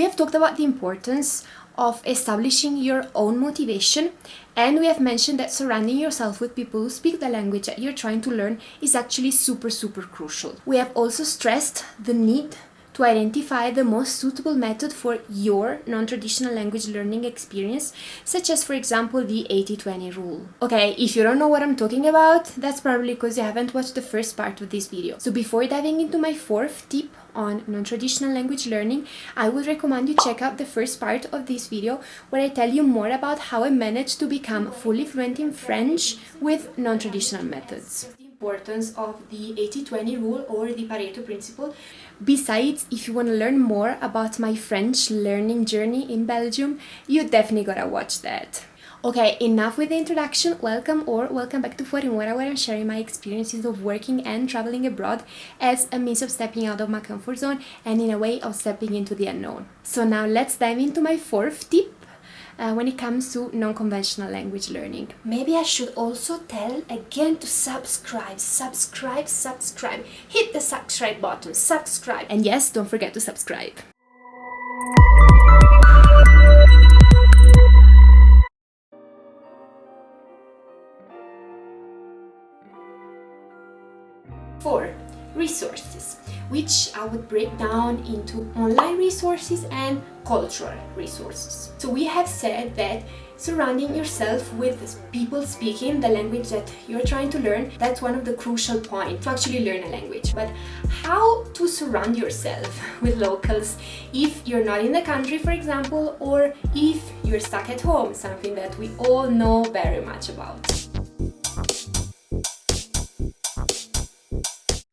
have talked about the importance of establishing your own motivation, and we have mentioned that surrounding yourself with people who speak the language that you're trying to learn is actually super crucial. We have also stressed the need to identify the most suitable method for your non-traditional language learning experience, such as, for example, the 80-20 rule. Okay, if you don't know what I'm talking about, that's probably because you haven't watched the first part of this video. So before diving into my fourth tip on non-traditional language learning, I would recommend you check out the first part of this video where I tell you more about how I managed to become fully fluent in French with non-traditional methods. Importance of the 80-20 rule or the Pareto principle. Besides, if you want to learn more about my French learning journey in Belgium, you definitely gotta watch that. Okay, enough with the introduction. Welcome back to Fuori Mura, where I'm sharing my experiences of working and traveling abroad as a means of stepping out of my comfort zone and in a way of stepping into the unknown. So now let's dive into my fourth tip when it comes to non-conventional language learning. Maybe I should also tell again to subscribe. Hit the subscribe button, subscribe. And yes, don't forget to subscribe. Four, resources, which I would break down into online resources and cultural resources. So we have said that surrounding yourself with people speaking the language that you're trying to learn, that's one of the crucial points to actually learn a language. But how to surround yourself with locals if you're not in the country, for example, or if you're stuck at home, something that we all know very much about.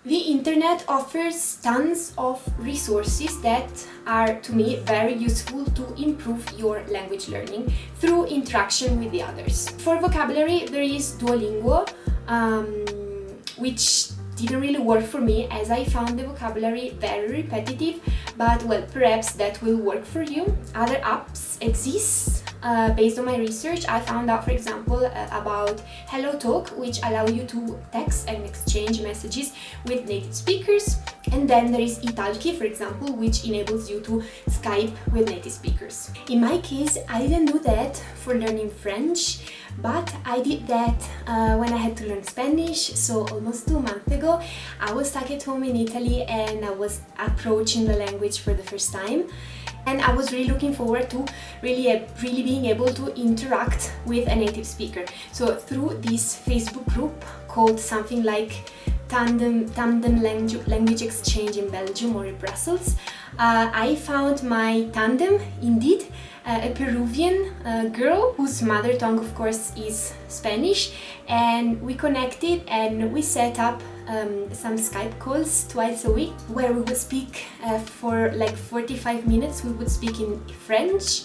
The internet offers tons of resources that are, to me, very useful to improve your language learning through interaction with the others. For vocabulary, there is Duolingo, which didn't really work for me as I found the vocabulary very repetitive, but well, perhaps that will work for you. Other apps exist. Based on my research, I found out, for example, about HelloTalk, which allow you to text and exchange messages with native speakers. And then there is Italki, for example, which enables you to Skype with native speakers. In my case, I didn't do that for learning French, but I did that when I had to learn Spanish. So almost 2 months ago, I was stuck at home in Italy and I was approaching the language for the first time. And I was really looking forward to really being able to interact with a native speaker. So through this Facebook group called something like Tandem Language Exchange in Belgium or in Brussels, I found my tandem, indeed, a Peruvian girl whose mother tongue, of course, is Spanish, and we connected and we set up some Skype calls twice a week where we would speak for like 45 minutes. We would speak in French,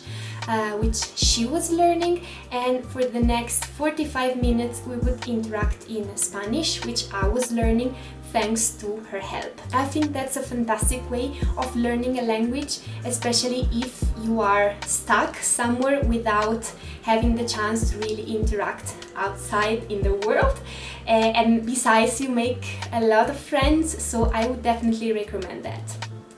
which she was learning, and for the next 45 minutes we would interact in Spanish, which I was learning thanks to her help. I think that's a fantastic way of learning a language, especially if you are stuck somewhere without having the chance to really interact outside in the world. And besides, you make a lot of friends, so I would definitely recommend that.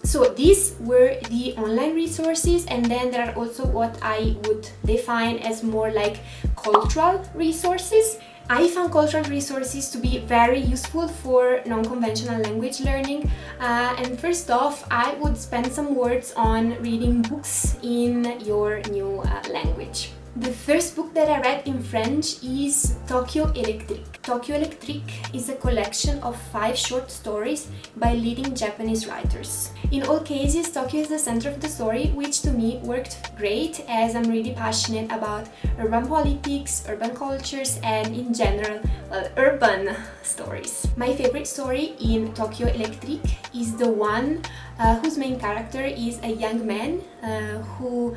So these were the online resources, and then there are also what I would define as more like cultural resources. I found cultural resources to be very useful for non-conventional language learning, and first off, I would spend some words on reading books in your new language. The first book that I read in French is Tokyo Electric. Tokyo Electric is a collection of 5 short stories by leading Japanese writers. In all cases, Tokyo is the center of the story, which to me worked great as I'm really passionate about urban politics, urban cultures, and in general, well, urban stories. My favorite story in Tokyo Electric is the one whose main character is a young man who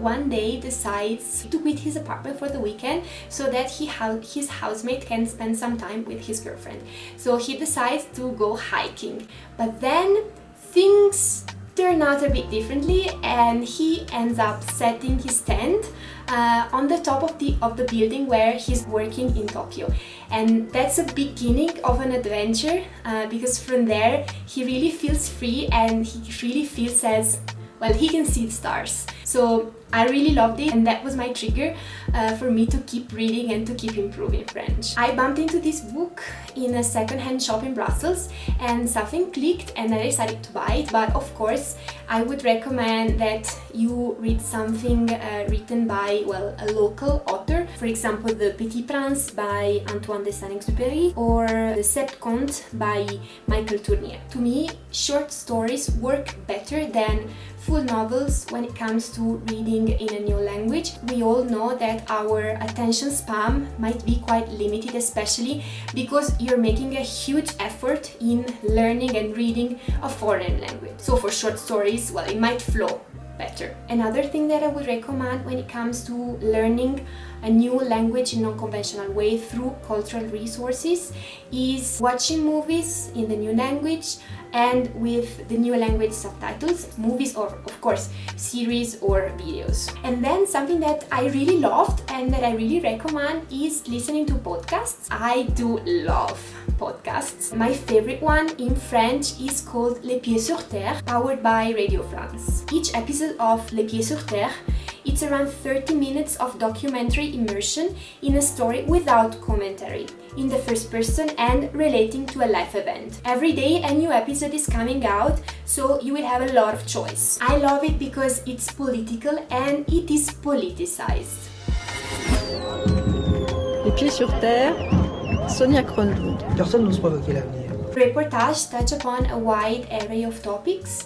one day decides to quit his apartment for the weekend so that his housemate can spend some time with his girlfriend. So he decides to go hiking, but then things turn out a bit differently and he ends up setting his tent on the top of the building where he's working in Tokyo. And that's a beginning of an adventure because from there he really feels free and he really feels as well, he can see the stars. So I really loved it, and that was my trigger for me to keep reading and to keep improving French. I bumped into this book in a second-hand shop in Brussels, and something clicked and I decided to buy it. But of course, I would recommend that you read something written by, well, a local author. For example, The Petit Prince by Antoine de Saint-Exupéry or The Sept Contes by Michael Tournier. To me, short stories work better than full novels when it comes to reading in a new language. We all know that our attention span might be quite limited, especially because you're making a huge effort in learning and reading a foreign language. So for short stories, well, it might flow better. Another thing that I would recommend when it comes to learning a new language in a non-conventional way through cultural resources is watching movies in the new language and with the new language subtitles, movies or of course series or videos. And then something that I really loved and that I really recommend is listening to podcasts. I do love podcasts. My favorite one in French is called Les Pieds sur Terre, powered by Radio France. Each episode of Les Pieds sur Terre, it's around 30 minutes of documentary immersion in a story without commentary, in the first person and relating to a life event. Every day a new episode is coming out, so you will have a lot of choice. I love it because it's political and it is politicized. Les Pieds sur Terre, Sonia Kronlund. Personne n'ose provoquer l'avenir. Reportages touch upon a wide array of topics,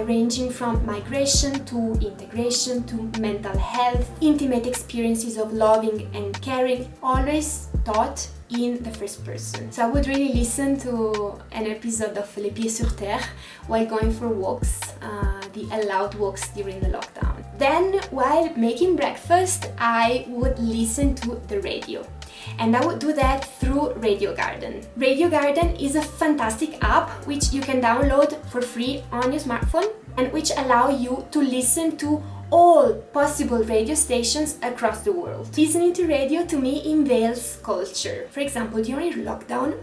ranging from migration to integration to mental health, intimate experiences of loving and caring, always taught in the first person. So I would really listen to an episode of Les Pieds sur Terre while going for walks, the allowed walks during the lockdown. Then, while making breakfast, I would listen to the radio. And I would do that through Radio Garden. Radio Garden is a fantastic app which you can download for free on your smartphone and which allow you to listen to all possible radio stations across the world. Listening to radio to me unveils culture. For example, during lockdown,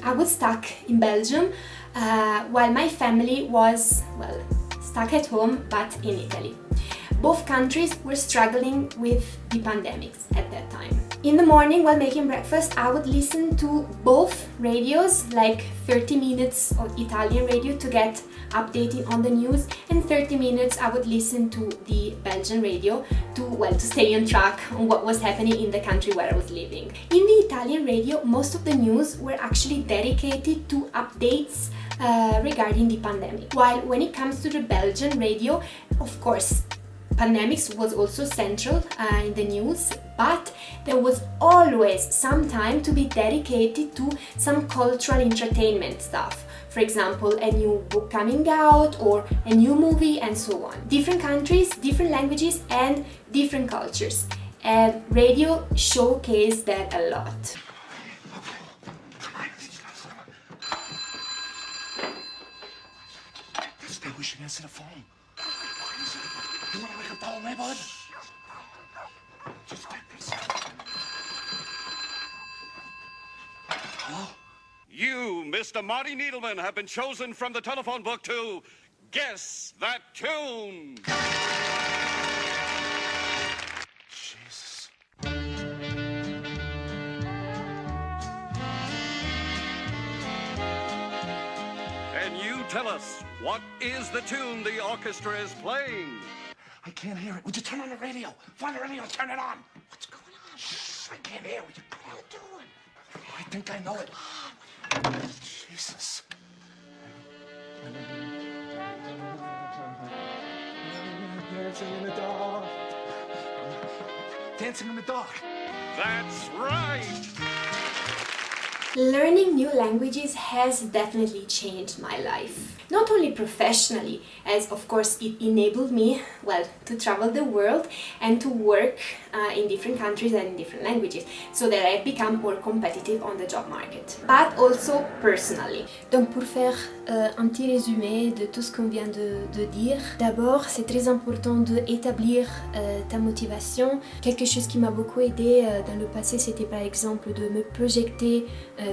I was stuck in Belgium while my family was, well, stuck at home but in Italy. Both countries were struggling with the pandemics at that time. In the morning while making breakfast, I would listen to both radios, like 30 minutes of Italian radio to get updated on the news, and 30 minutes I would listen to the Belgian radio to stay on track on what was happening in the country where I was living. In the Italian radio, most of the news were actually dedicated to updates regarding the pandemic. While when it comes to the Belgian radio, of course, pandemics was also central in the news, but there was always some time to be dedicated to some cultural entertainment stuff. For example, a new book coming out or a new movie and so on. Different countries, different languages and different cultures. And radio showcased that a lot. Maybe we should answer the phone. You wanna wake up the whole neighborhood? Just take this. Hello? You, Mr. Marty Needleman, have been chosen from the telephone book to Guess That Tune. Jesus. And you tell us, what is the tune the orchestra is playing? I can't hear it. Would you turn on the radio? Find the radio and turn it on. What's going on? Shh, I can't hear. What are you doing? I think I know it. Jesus. Dancing in the dark. Dancing in the dark. That's right. Learning new languages has definitely changed my life. Not only professionally, as of course it enabled me, to travel the world and to work in different countries and in different languages, so that I've become more competitive on the job market, but also personally. Donc pour faire un petit résumé de tout ce qu'on vient de dire, d'abord c'est très important d'établir ta motivation. Quelque chose qui m'a beaucoup aidé dans le passé, c'était par exemple de me projeter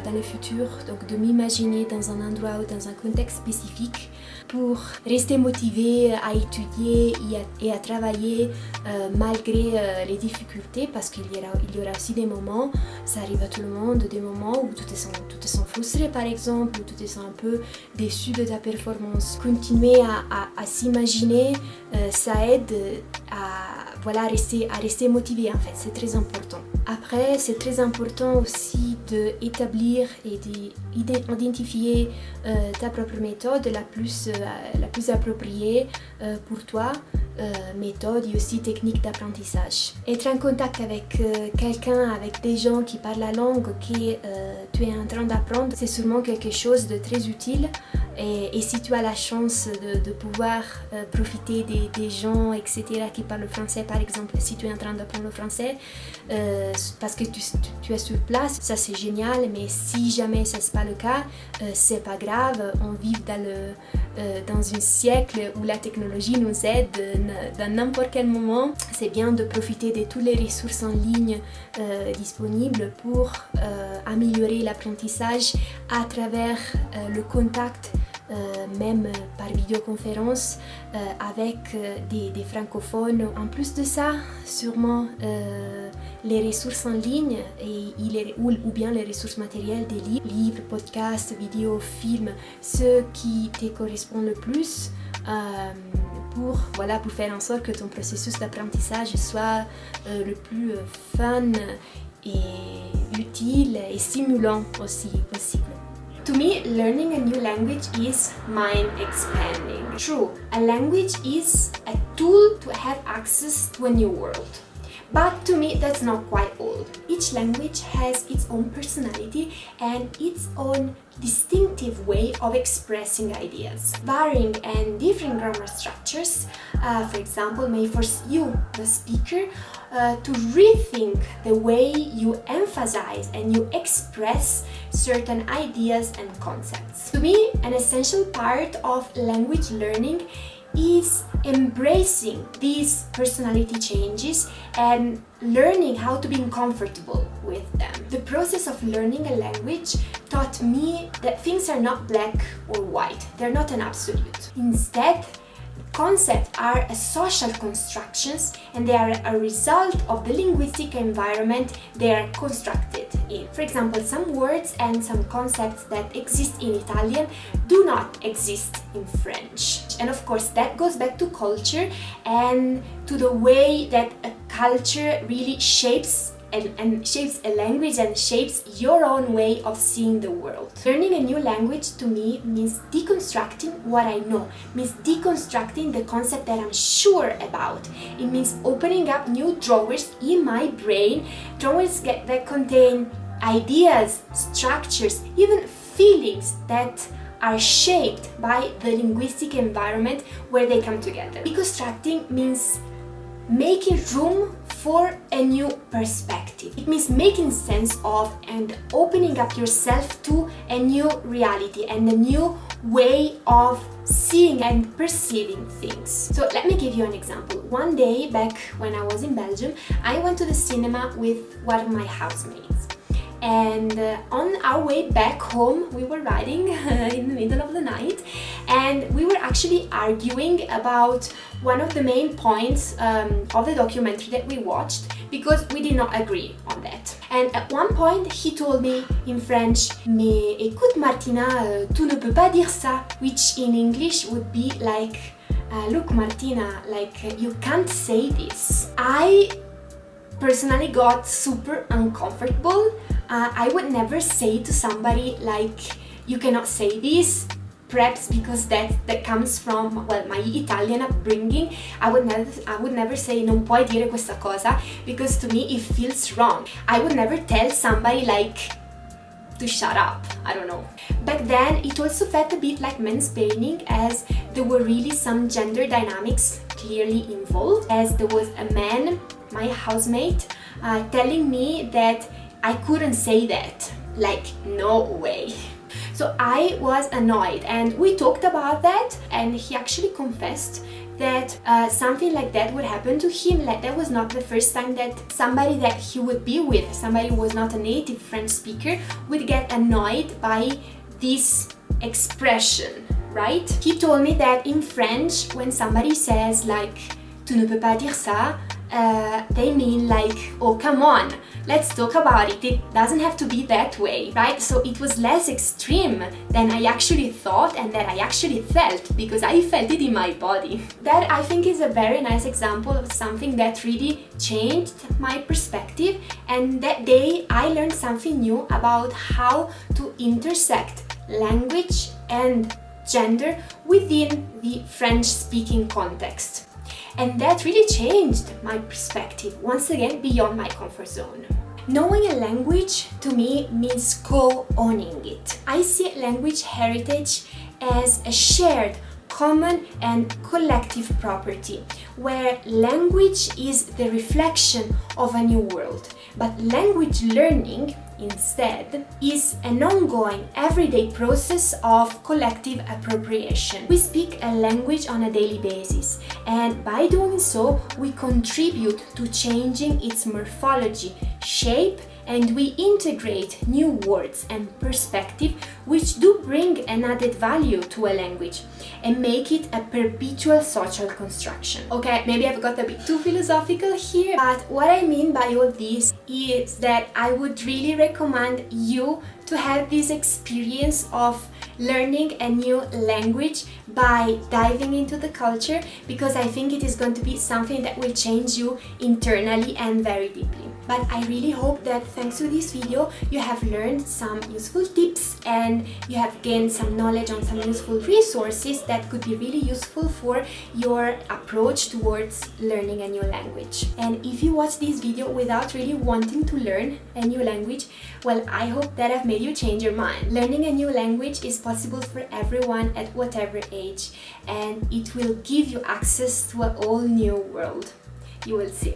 dans le futur, donc de m'imaginer dans un endroit ou dans un contexte spécifique pratique pour rester motivé à étudier et à travailler malgré les difficultés, parce qu'il y aura aussi des moments, ça arrive à tout le monde, des moments où tu te sens frustré par exemple, où tu te sens un peu déçu de ta performance. Continuer à s'imaginer, ça aide à rester motivé en fait, c'est très important. Après, c'est très important aussi d'établir et d'identifier ta propre méthode la plus appropriée pour toi, méthode et aussi technique d'apprentissage. Être en contact avec quelqu'un, avec des gens qui parlent la langue que tu es en train d'apprendre, c'est sûrement quelque chose de très utile. Et si tu as la chance de pouvoir profiter des gens, etc., qui parlent le français, par exemple, si tu es en train d'apprendre le français, parce que tu es sur place, ça c'est génial, mais si jamais ça n'est pas le cas, c'est pas grave, on vit dans un siècle où la technologie nous aide dans n'importe quel moment. C'est bien de profiter de toutes les ressources en ligne disponibles pour améliorer l'apprentissage à travers le contact, même par vidéoconférence avec des francophones. En plus de ça, sûrement les ressources en ligne ou bien les ressources matérielles des livres, podcasts, vidéos, films, ceux qui te correspondent le plus pour faire en sorte que ton processus d'apprentissage soit le plus fun et utile et stimulant aussi possible. To me, learning a new language is mind expanding. True, a language is a tool to have access to a new world. But to me, that's not quite all. Each language has its own personality and its own distinctive way of expressing ideas. Varying and different grammar structures, for example, may force you, the speaker, to rethink the way you emphasize and you express certain ideas and concepts. To me, an essential part of language learning is embracing these personality changes and learning how to be comfortable with them. The process of learning a language taught me that things are not black or white, they're not an absolute. Instead, concepts are social constructions and they are a result of the linguistic environment they are constructed in. For example, some words and some concepts that exist in Italian do not exist in French. And of course, that goes back to culture and to the way that a culture really shapes a language and shapes your own way of seeing the world. Learning a new language to me means deconstructing what I know, means deconstructing the concept that I'm sure about. It means opening up new drawers in my brain, drawers that contain ideas, structures, even feelings that are shaped by the linguistic environment where they come together. Deconstructing means making room for a new perspective. It means making sense of and opening up yourself to a new reality and a new way of seeing and perceiving things. So let me give you an example. One day back when I was in Belgium, I went to the cinema with one of my housemates. And on our way back home, we were riding in the middle of the night and we were actually arguing about one of the main points of the documentary that we watched because we did not agree on that. And at one point, he told me in French, "Mais écoute Martina, tu ne peux pas dire ça," which in English would be like, "Look Martina, like you can't say this." I personally got super uncomfortable. I would never say to somebody like, "You cannot say this," perhaps because that comes from, well, my Italian upbringing. I would never say "non puoi dire questa cosa" because to me it feels wrong. I would never tell somebody like to shut up, I don't know. Back then it also felt a bit like mansplaining, as there were really some gender dynamics clearly involved, as there was a man, my housemate, telling me that I couldn't say that. Like, no way. So I was annoyed and we talked about that, and he actually confessed that something like that would happen to him. Like, that was not the first time that somebody that he would be with, somebody who was not a native French speaker, would get annoyed by this expression, right? He told me that in French, when somebody says like "tu ne peux pas dire ça," they mean like, oh come on, let's talk about it. It doesn't have to be that way, right? So it was less extreme than I actually thought and that I actually felt, because I felt it in my body. That I think is a very nice example of something that really changed my perspective, and that day I learned something new about how to intersect language and gender within the French-speaking context. And that really changed my perspective, once again beyond my comfort zone. Knowing a language to me means co-owning it. I see language heritage as a shared, common and collective property, where language is the reflection of a new world. But language learning, instead, is an ongoing, everyday process of collective appropriation. We speak a language on a daily basis, and by doing so, we contribute to changing its morphology, shape, and we integrate new words and perspective which do bring an added value to a language and make it a perpetual social construction. Okay, maybe I've got a bit too philosophical here, but what I mean by all this is that I would really recommend you to have this experience of learning a new language by diving into the culture, because I think it is going to be something that will change you internally and very deeply. But I really hope that thanks to this video you have learned some useful tips and you have gained some knowledge on some useful resources that could be really useful for your approach towards learning a new language. And if you watch this video without really wanting to learn a new language, well, I hope that I've made you change your mind. Learning a new language is possible for everyone at whatever age, and it will give you access to a whole new world. You will see.